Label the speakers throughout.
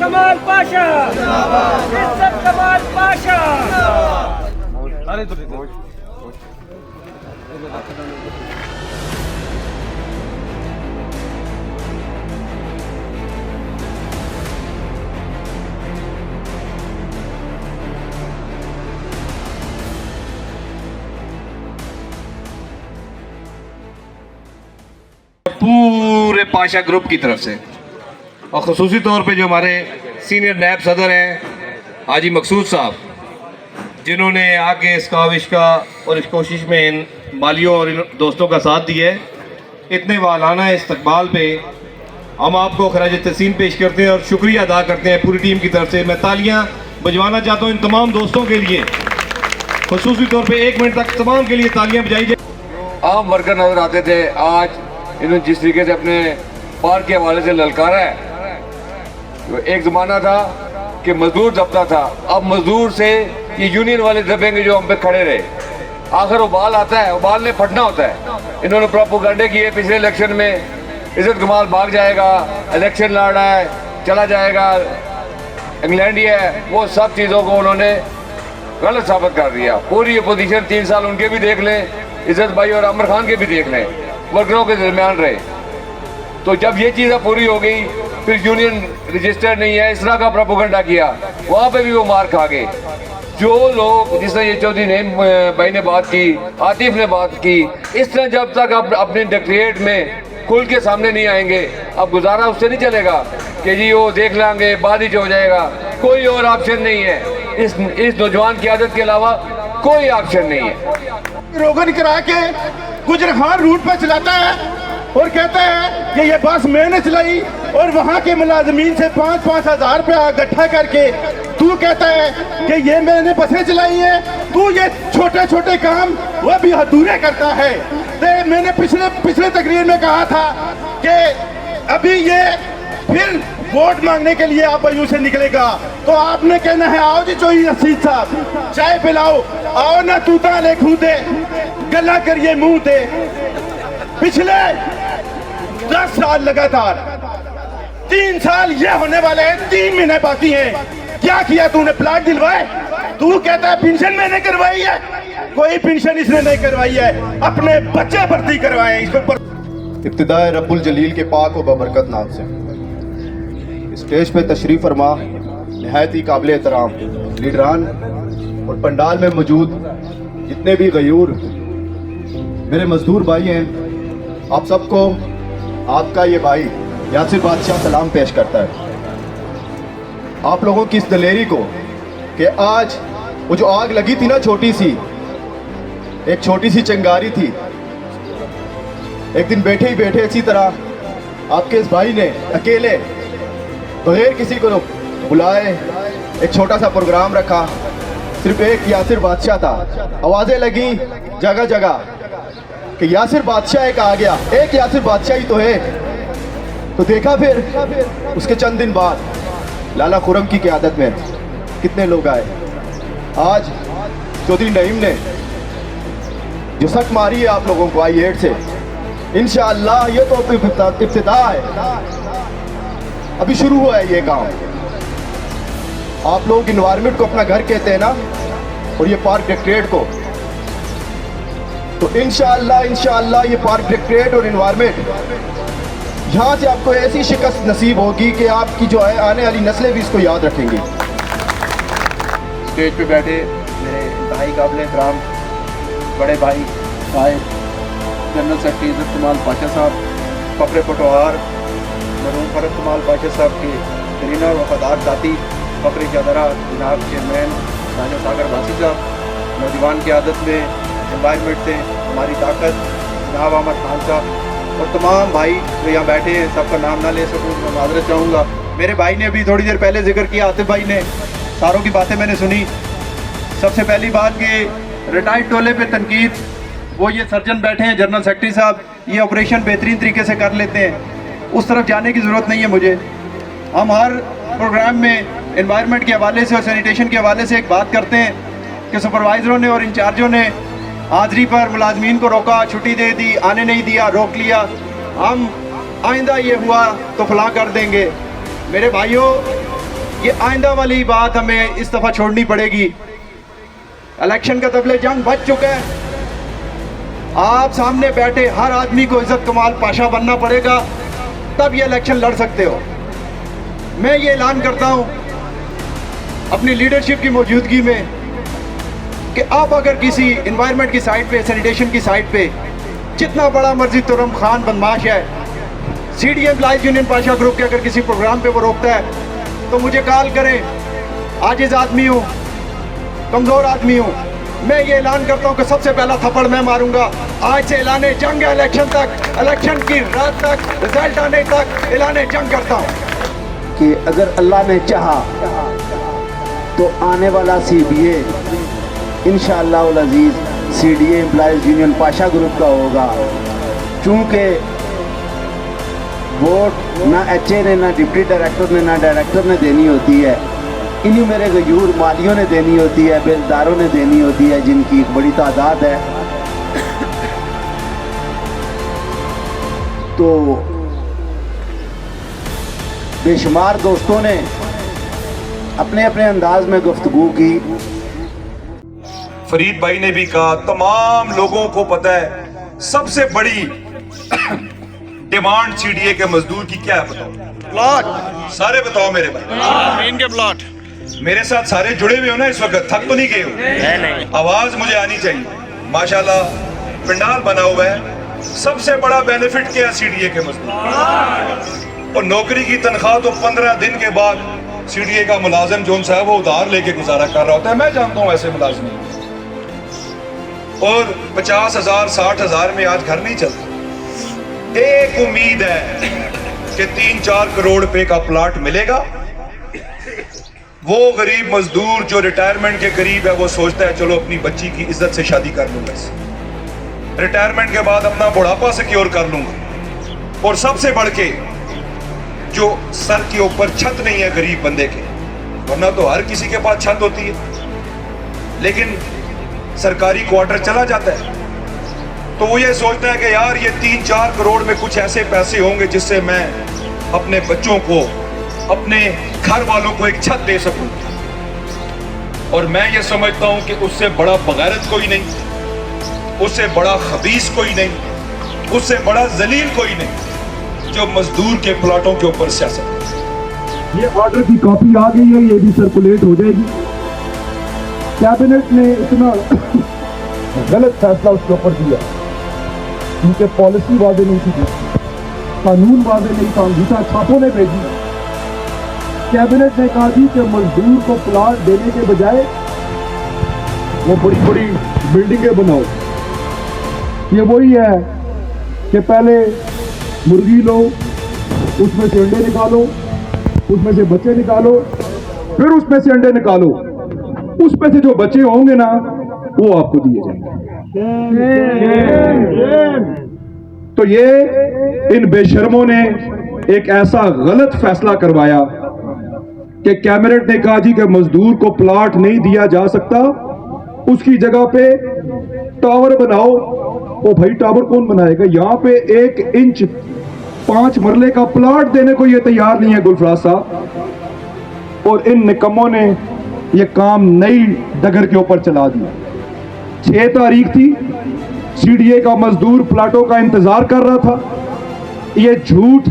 Speaker 1: कमाल पाशा, इज्जत कमाल पाशा। अरे तो
Speaker 2: पूरे पाशा ग्रुप की तरफ से और ख़ुसूसी तौर पे जो हमारे सीनियर नैब सदर हैं हाजी मकसूद साहब, जिन्होंने आके इस काविश का और इस कोशिश में इन मालियों और इन दोस्तों का साथ दिया है, इतने वालाना इस्तकबाल पे हम आपको खराज तहसीन पेश करते हैं और शुक्रिया अदा करते हैं पूरी टीम की तरफ से। मैं तालियां बजवाना चाहता हूं इन तमाम दोस्तों के लिए, ख़ुसूसी तौर पे 1 मिनट तक तमाम के लिए तालियां बजाई जाए।
Speaker 3: आम वर्कर नजर आते थे, आज इन्होंने जिस तरीके से अपने पार्क के हवाले से ललकारा है। तो एक ज़माना था कि मजदूर दबता था, अब मजदूर से ये यूनियन वाले दबेंगे जो हम पे खड़े रहे। आखिर उबाल आता है, उबाल ने फटना होता है। इन्होंने प्रोपेगेंडे किए पिछले इलेक्शन में, इज्जत कमाल भाग जाएगा, इलेक्शन लड़ रहा है, चला जाएगा, इंग्लैंड ही है, वो सब चीज़ों को उन्होंने गलत साबित कर दिया। पूरी अपोजिशन 3 साल उनके भी देख लें, इज्जत भाई और आमिर खान के भी देख लें, वर्करों के दरमियान रहे। तो जब ये चीज़ें पूरी हो गई, फिर यूनियन रजिस्टर्ड नहीं है, इस तरह का प्रोपेगेंडा किया, वहाँ पे भी वो मार खा गए। जो लोग, जिस तरह ये चौधरी ने भाई ने बात की, आतिफ ने बात की, इस तरह जब तक आप अपने डिक्टेट में खुल के सामने नहीं आएंगे, अब गुजारा उससे नहीं चलेगा कि जी वो देख लेंगे बाद ही हो जाएगा। कोई और ऑप्शन नहीं है, इस नौजवान की आदत के अलावा कोई ऑप्शन नहीं है।
Speaker 4: रोगन करा के गुजर खान रूट पर चलाता है और कहता है कि ये बस मैंने चलाई, और वहाँ के मुलाजमीन से 5-5 हज़ार रुपया इकट्ठा करके तू कहता है कि ये मैंने बसें चलाई हैं। तू ये छोटे छोटे काम वो भी अधूरे करता है। तो मैंने पिछले तकरीर में कहा था कि अभी ये फिर वोट मांगने के लिए आप यूं से निकलेगा, तो आपने कहना है आओ जी चोई रशीद साहब चाय पिलाओ, आओ ना तूता ले खूदे गला करिए मुंह दे। पिछले 10 साल लगातार, 3 साल ये होने वाले हैं, 3 महीने बाकी हैं। क्या किया तूने? प्लाट दिलवाए? तू कहता है पेंशन मैंने करवाई है, कोई पेंशन इसने नहीं करवाई है, अपने बच्चे भर्ती करवाए इसको पर।
Speaker 5: इब्तिदाए रब्बुल जलील के पाक व बबरकत नाम से स्टेज पे तशरीफ़ फरमा नहायत ही काबिल एहतराम लीडरान और पंडाल में मौजूद जितने भी गयूर मेरे मजदूर भाई हैं, आप सबको आपका ये भाई यासिर बादशाह सलाम पेश करता है। आप लोगों की इस दलेरी को कि आज वो जो आग लगी थी ना, छोटी सी, एक छोटी सी चिंगारी थी, एक दिन बैठे ही बैठे इसी तरह आपके इस भाई ने अकेले बगैर किसी को बुलाए एक छोटा सा प्रोग्राम रखा। सिर्फ एक यासिर बादशाह था, आवाज़ें लगी जगह जगह कि यासिर बादशाह एक आ गया, एक यासिर बादशाह ही तो है। तो देखा फिर उसके चंद दिन बाद लाला खुरम की क़यादत में कितने लोग आए। आज चौधरी नईम ने जो सट मारी है आप लोगों को आई-8 से, इंशाअल्लाह ये तो इब्तिदा है, अभी शुरू हुआ है ये काम। आप लोग इन्वायरमेंट को अपना घर कहते हैं ना, और ये पार्क डायरेक्टरेट को, तो इंशाअल्लाह ये पार्क डायरेक्टरेट और इन्वायरमेंट यहाँ से आपको ऐसी शिकस्त नसीब होगी कि आपकी जो है आने वाली नस्लें भी इसको याद रखेंगी।
Speaker 6: स्टेज पे बैठे मेरे इंतहाई काबिल एहतराम बड़े भाई साहिब जनरल सेक्रेटरी इज्जत कमाल पाशा साहब, फखरे पटवार मरहूम फरत कमाल पाशा साहब के करीना और वफादार साथी फखरे चादरा जनाब चेयरमैन राजा सागर वासी साहब, नौजवान की आदत में एनवायरमेंट से हमारी ताकत जनाब अहमद खान साहब, और तमाम भाई जो यहाँ बैठे हैं, सबका नाम ना ले सकूँ मैं माजरत चाहूँगा। मेरे भाई ने अभी थोड़ी देर पहले जिक्र किया, आतिफ भाई ने, सारों की बातें मैंने सुनी। सबसे पहली बात कि रिटायर्ड टोले पे तनकीद, वो ये सर्जन बैठे हैं जनरल सेक्रेटरी साहब, ये ऑपरेशन बेहतरीन तरीके से कर लेते हैं, उस तरफ जाने की ज़रूरत नहीं है मुझे। हम हर प्रोग्राम में एनवायरनमेंट के हवाले से और सैनिटेशन के हवाले से एक बात करते हैं कि सुपरवाइज़रों ने और इंचार्जों ने हाज़री पर मुलाजमीन को रोका, छुट्टी दे दी, आने नहीं दिया, रोक लिया। हम आइंदा ये हुआ तो फलां कर देंगे। मेरे भाइयों, ये आइंदा वाली बात हमें इस दफ़ा छोड़नी पड़ेगी। इलेक्शन का तबले जंग बच चुका है। आप सामने बैठे हर आदमी को इज्जत कमाल पाशा बनना पड़ेगा, तब ये इलेक्शन लड़ सकते हो। मैं ये ऐलान करता हूँ अपनी लीडरशिप की मौजूदगी में कि आप अगर किसी इन्वायरमेंट की साइड पे, सैनिटेशन की साइड पे जितना बड़ा मर्जी तुरम खान बदमाश है, CDA employees union Pasha group के अगर किसी प्रोग्राम पे वो रोकता है तो मुझे कॉल करें। आजिज आदमी हूँ, कमज़ोर आदमी हूँ। मैं ये ऐलान करता हूँ कि सबसे पहला थप्पड़ मैं मारूंगा। आज से ऐलान जंग है, इलेक्शन तक, इलेक्शन की रात तक, रिजल्ट आने तक ऐलान जंग करता हूँ
Speaker 7: कि अगर अल्लाह ने चाहा तो आने वाला CBA इंशाअल्लाह उल अजीज़ CDA employees union Pasha group का होगा। चूँकि वोट ना HA ने, ना डिप्टी डायरेक्टर ने, ना डायरेक्टर ने देनी होती है, इन्हीं मेरे गयूर मालियों ने देनी होती है, बेलदारों ने देनी होती है, जिनकी एक बड़ी तादाद है। तो बेशुमार दोस्तों ने अपने अपने अंदाज में गुफ्तगू की।
Speaker 8: फरीद भाई ने भी कहा, तमाम लोगों को पता है सबसे बड़ी डिमांड CDA के मजदूर की क्या है, बताओ? प्लॉट। सारे बताओ मेरे भाई, इनके प्लॉट। मेरे साथ सारे जुड़े हुए हो ना इस वक्त, थक तो नहीं गए हो? नहीं। आवाज मुझे आनी चाहिए। माशाल्लाह पंडाल बना हुआ है। सबसे बड़ा बेनिफिट क्या है CDA के मजदूर? और नौकरी की तनख्वाह तो 15 दिन के बाद CDA का मुलाजिम जो है वो उधार लेके गुजारा कर रहा होता है। मैं जानता हूं ऐसे मुलाजिम, और 50,000 60,000 में आज घर नहीं चलता। एक उम्मीद है कि 3-4 करोड़ रुपए का प्लॉट मिलेगा। वो गरीब मजदूर जो रिटायरमेंट के करीब है, वो सोचता है चलो अपनी बच्ची की इज्जत से शादी कर लूंगा, रिटायरमेंट के बाद अपना बुढ़ापा सिक्योर कर लूंगा। और सबसे बढ़ के जो सर के ऊपर छत नहीं है गरीब बंदे के, वरना तो हर किसी के पास छत होती है, लेकिन सरकारी क्वार्टर चला जाता है, तो वो ये सोचता है कि यार ये 3-4 करोड़ में कुछ ऐसे पैसे होंगे जिससे मैं अपने बच्चों को, अपने घर वालों को एक छत दे सकूं। और मैं ये समझता हूं कि उससे बड़ा बगैरत कोई नहीं, उससे बड़ा खबीस कोई नहीं, उससे बड़ा जलील कोई नहीं जो मजदूर के प्लाटों के ऊपर सियासत।
Speaker 4: ये ऑर्डर की कॉपी आ गई है, ये भी सर्कुलेट हो जाएगी। कैबिनेट ने इतना गलत फैसला उसके ऊपर दिया क्योंकि पॉलिसी वादे नहीं थी, कानून वादे नहीं था, अंगूठा छापों ने भेजी। कैबिनेट ने कहा जी कि मजदूर को प्लाट देने के बजाय वो बड़ी बड़ी बिल्डिंगें बनाओ। ये वही है कि पहले मुर्गी लो, उसमें से अंडे निकालो, उसमें से बच्चे निकालो, फिर उसमें से अंडे निकालो, उसमें से जो बच्चे होंगे ना वो आपको दिए जाएंगे। तो ये इन बेशर्मों ने एक ऐसा गलत फैसला करवाया कि कैबिनेट ने कहा जी कि मजदूर को प्लाट नहीं दिया जा सकता, उसकी जगह पे टावर बनाओ। ओ भाई टावर कौन बनाएगा? यहाँ पे 1 इंच 5 मरले का प्लाट देने को ये तैयार नहीं है गुलफराज साहब। और इन निकम्मों ने ये काम नई डगर के ऊपर चला दिया। 6 तारीख थी, CDA का मजदूर प्लाटों का इंतजार कर रहा था। ये झूठ,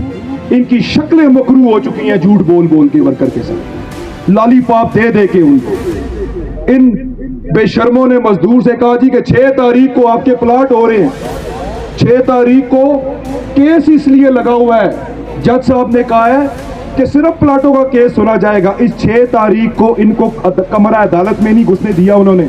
Speaker 4: इनकी शक्लें मकरू हो चुकी हैं झूठ बोल बोल के वर्कर के साथ, लॉलीपॉप दे दे के उनको। इन बेशर्मों ने मजदूर से कहा जी कि 6 तारीख को आपके प्लाट हो रहे हैं। 6 तारीख को केस इसलिए लगा हुआ है, जज साहब ने कहा है कि सिर्फ प्लाटों का केस सुना जाएगा। इस 6 तारीख को इनको कमरा अदालत में नहीं घुसने दिया उन्होंने।